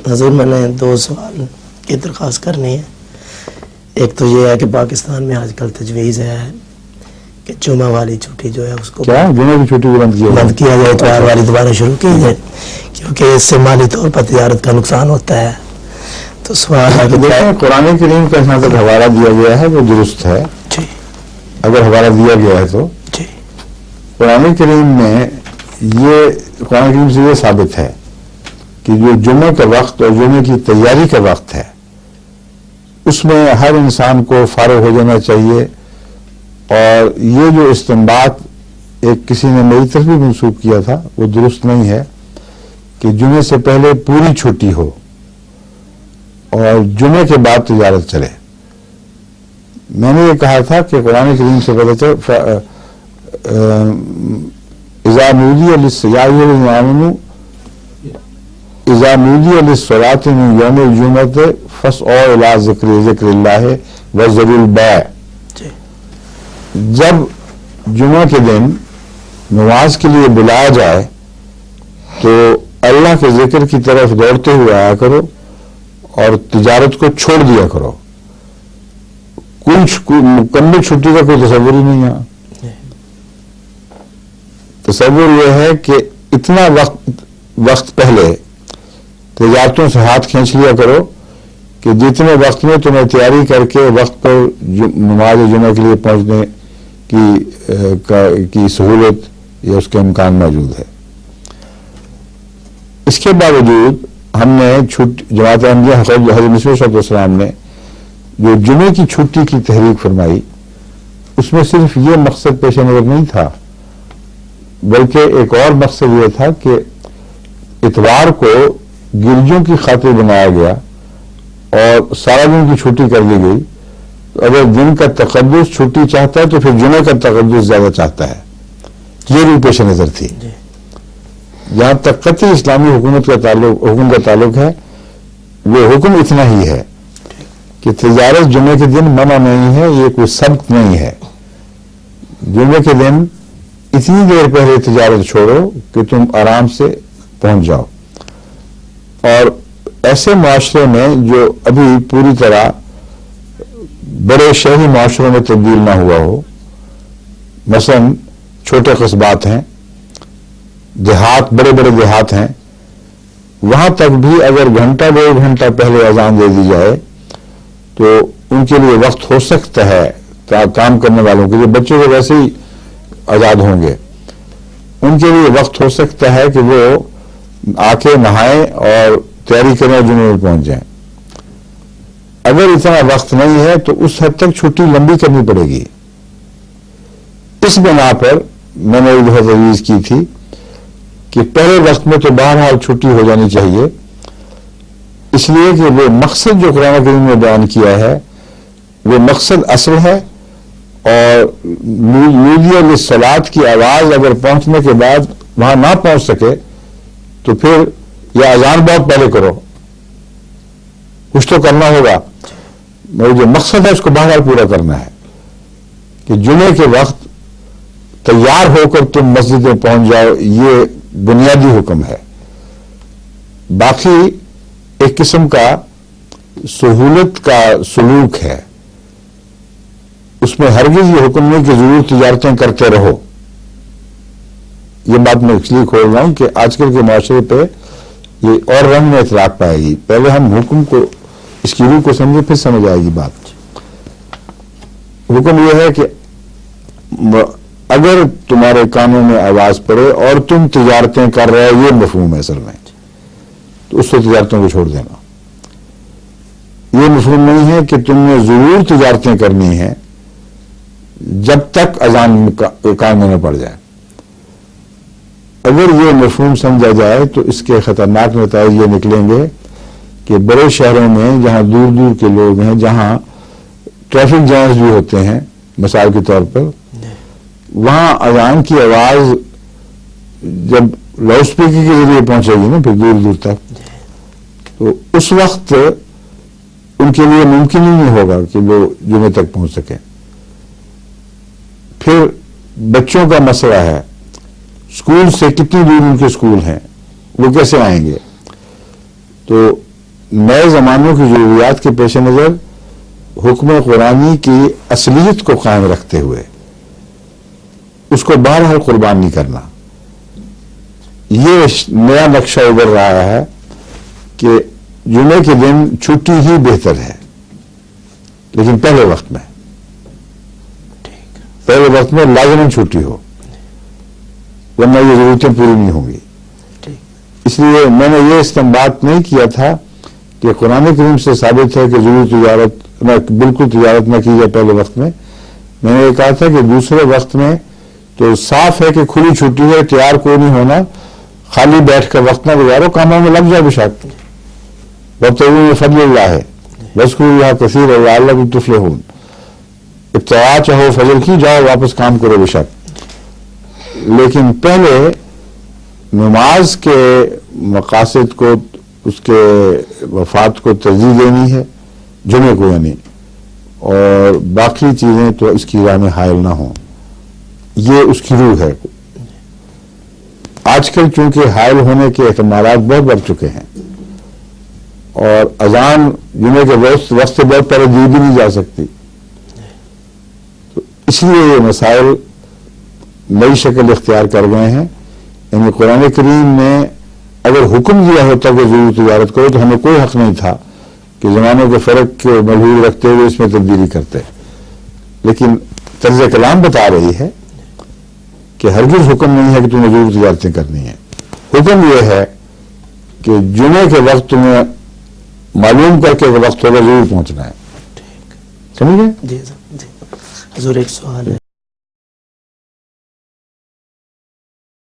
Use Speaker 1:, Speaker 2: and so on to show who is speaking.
Speaker 1: حضور میں نے 2 سوال کی درخواست کرنی ہے. ایک تو یہ ہے کہ پاکستان میں آج کل تجویز ہے کہ جمعہ والی چھٹی جو ہے اس کو
Speaker 2: کیا جمعہ کی چھٹی کو
Speaker 1: بند کیا جائے، اتوار والی دوبارہ شروع کی جائے، کیونکہ اس سے مالی طور پر تجارت کا نقصان ہوتا ہے. تو سوال ہے کہ
Speaker 2: دیکھیں قرآن کریم کا جہاں تک حوالہ دیا گیا ہے وہ درست ہے.
Speaker 1: جی
Speaker 2: اگر حوالہ دیا گیا ہے تو
Speaker 1: جی
Speaker 2: قرآن کریم میں یہ قرآن کریم سے یہ ثابت ہے کہ جو جمعہ کا وقت اور جمعے کی تیاری کا وقت ہے اس میں ہر انسان کو فارغ ہو جانا چاہیے. اور یہ جو استنباط ایک کسی نے میری طرف بھی منسوخ کیا تھا وہ درست نہیں ہے کہ جمعے سے پہلے پوری چھٹی ہو اور جمعے کے بعد تجارت چلے. میں نے یہ کہا تھا کہ قرآن کریم سے پتہ چلا اذا نودی للصلاۃ من یوم الجمعۃ فاسعوا الی ذکر اللہ وذروا البیع. جب جمعہ کے دن نماز کے لیے بلایا جائے تو اللہ کے ذکر کی طرف دوڑتے ہوئے آیا کرو اور تجارت کو چھوڑ دیا کرو. مکمل چھٹی کا کوئی تصور ہی نہیں ہے. تصور یہ ہے کہ اتنا وقت پہلے تجارتوں سے ہاتھ کھینچ لیا کرو کہ جتنے وقت میں تمہیں تیاری کر کے وقت پر نماز جمعہ کے لیے پہنچنے کی سہولت یا اس کے امکان موجود ہے. اس کے باوجود ہم نے جماعت احمدیہ حضرت مسیح صلی اللہ علیہ وسلم نے جو جمعے کی چھٹی کی تحریک فرمائی اس میں صرف یہ مقصد پیش نظر نہیں تھا بلکہ ایک اور مقصد یہ تھا کہ اتوار کو گرجوں کی خاطر بنایا گیا اور سارا دن کی چھٹی کر دی گئی. اگر دن کا تقدس چھٹی چاہتا ہے تو پھر جمعہ کا تقدس زیادہ چاہتا ہے. یہ بھی پیش نظر تھی. جہاں تک قطعی اسلامی حکم کا تعلق ہے وہ حکم اتنا ہی ہے کہ تجارت جمعے کے دن منع نہیں ہے، یہ کوئی سبق نہیں ہے. جمعے کے دن اتنی دیر پہلے تجارت چھوڑو کہ تم آرام سے پہنچ جاؤ. اور ایسے معاشرے میں جو ابھی پوری طرح بڑے شہری معاشروں میں تبدیل نہ ہوا ہو، مثلا چھوٹے قصبات ہیں، دیہات، بڑے بڑے دیہات ہیں، وہاں تک بھی اگر گھنٹہ 2 گھنٹہ پہلے اذان دے دی جائے تو ان کے لیے وقت ہو سکتا ہے. کام کرنے والوں کے لیے، بچے تو ویسے ہی آزاد ہوں گے، ان کے لیے وقت ہو سکتا ہے کہ وہ آ کے نہائیں اور تیاری کریں اور جمعے میں پہنچ جائیں. اگر اتنا وقت نہیں ہے تو اس حد تک چھٹی لمبی کرنی پڑے گی. اس بنا پر میں نے یہ تجویز کی تھی کہ پہلے وقت میں تو بہرحال چھٹی ہو جانی چاہیے، اس لیے کہ وہ مقصد جو قرآن کریم نے بیان کیا ہے وہ مقصد اصل ہے. اور نودی للصلاۃ کی آواز اگر پہنچنے کے بعد وہاں نہ پہنچ سکے تو پھر یہ اذان بہت پہلے کرو، کچھ تو کرنا ہوگا. میرا جو مقصد ہے اس کو بہرحال پورا کرنا ہے کہ جمعے کے وقت تیار ہو کر تم مسجد میں پہنچ جاؤ. یہ بنیادی حکم ہے. باقی ایک قسم کا سہولت کا سلوک ہے، اس میں ہرگز یہ حکم نہیں کہ ضرور تجارتیں کرتے رہو. یہ بات میں اس لیے کھول رہا ہوں کہ آج کل کے معاشرے پہ یہ اور رنگ میں اطلاق پائے گی. پہلے ہم حکم کو، اس کی روح کو سمجھے پھر سمجھ آئے گی بات. حکم یہ ہے کہ اگر تمہارے کانوں میں آواز پڑے اور تم تجارتیں کر رہے ہو، یہ مفہوم ہے اصل میں، تو اس سے تجارتوں کو چھوڑ دینا. یہ مفہوم نہیں ہے کہ تم نے ضرور تجارتیں کرنی ہیں جب تک اذان کان میں نہ پڑ جائے. اگر یہ مفہوم سمجھا جائے تو اس کے خطرناک نتائج یہ نکلیں گے کہ بڑے شہروں میں جہاں دور دور کے لوگ ہیں، جہاں ٹریفک جیمز بھی ہوتے ہیں مثال کے طور پر، وہاں اذان کی آواز جب لاؤڈ اسپیکر کے ذریعے پہنچے گی نا پھر دور دور تک، تو اس وقت ان کے لیے ممکن ہی نہیں ہوگا کہ وہ جمعے تک پہنچ سکیں. پھر بچوں کا مسئلہ ہے، اسکول سے کتنی دور ان کے اسکول ہیں، وہ کیسے آئیں گے. تو نئے زمانوں کی ضروریات کے پیش نظر حکم قرآنی کی اصلیت کو قائم رکھتے ہوئے اس کو بہرحال قربان نہیں کرنا، یہ نیا نقشہ ابھر رہا ہے کہ جمعے کے دن چھٹی ہی بہتر ہے، لیکن پہلے وقت میں لازماً چھٹی ہو، ورنہ یہ ضرورتیں پوری نہیں ہوں گی۔ اس لیے میں نے یہ استنباط نہیں کیا تھا کہ قرآن کریم سے ثابت ہے کہ بالکل تجارت نہ کی جائے پہلے وقت میں نے یہ کہا تھا کہ دوسرے وقت میں تو صاف ہے کہ کھلی چھٹی ہے، تیار کوئی نہیں ہونا، خالی بیٹھ کر وقت نہ گزارو، کاموں میں لگ جائے بشک، وابتغوا من فضل اللہ ہے، واذکروا اللہ کثیرا لعلکم تفلحون، ابتغاء چاہو فضل کی، جاؤ واپس کام کرو بشک، لیکن پہلے نماز کے مقاصد کو، اس کے وفات کو ترجیح دینی ہے، جمعے کو یعنی، اور باقی چیزیں تو اس کی راہ میں حائل نہ ہوں، یہ اس کی روح ہے۔ آج کل چونکہ حائل ہونے کے احتمالات بہت بڑھ چکے ہیں اور اذان جمعے کے وقت سے بہت پہلے دی بھی نہیں جا سکتی، تو اس لیے یہ مسائل نئی شکل اختیار کر گئے ہیں۔ یعنی قرآن کریم نے اگر حکم دیا ہوتا کہ ضرور تجارت کرو تو ہمیں کوئی حق نہیں تھا کہ زمانوں کے فرق کو ملحوظ رکھتے ہوئے اس میں تبدیلی کرتے، لیکن طرز کلام بتا رہی ہے کہ ہرگز حکم نہیں ہے کہ تمہیں ضرور تجارتیں کرنی ہیں، حکم یہ ہے کہ جمعے کے وقت تمہیں معلوم کر کے وقت ہوگا ضرور پہنچنا ہے، سمجھ گئے؟
Speaker 1: جی حضور ایک سوال ہے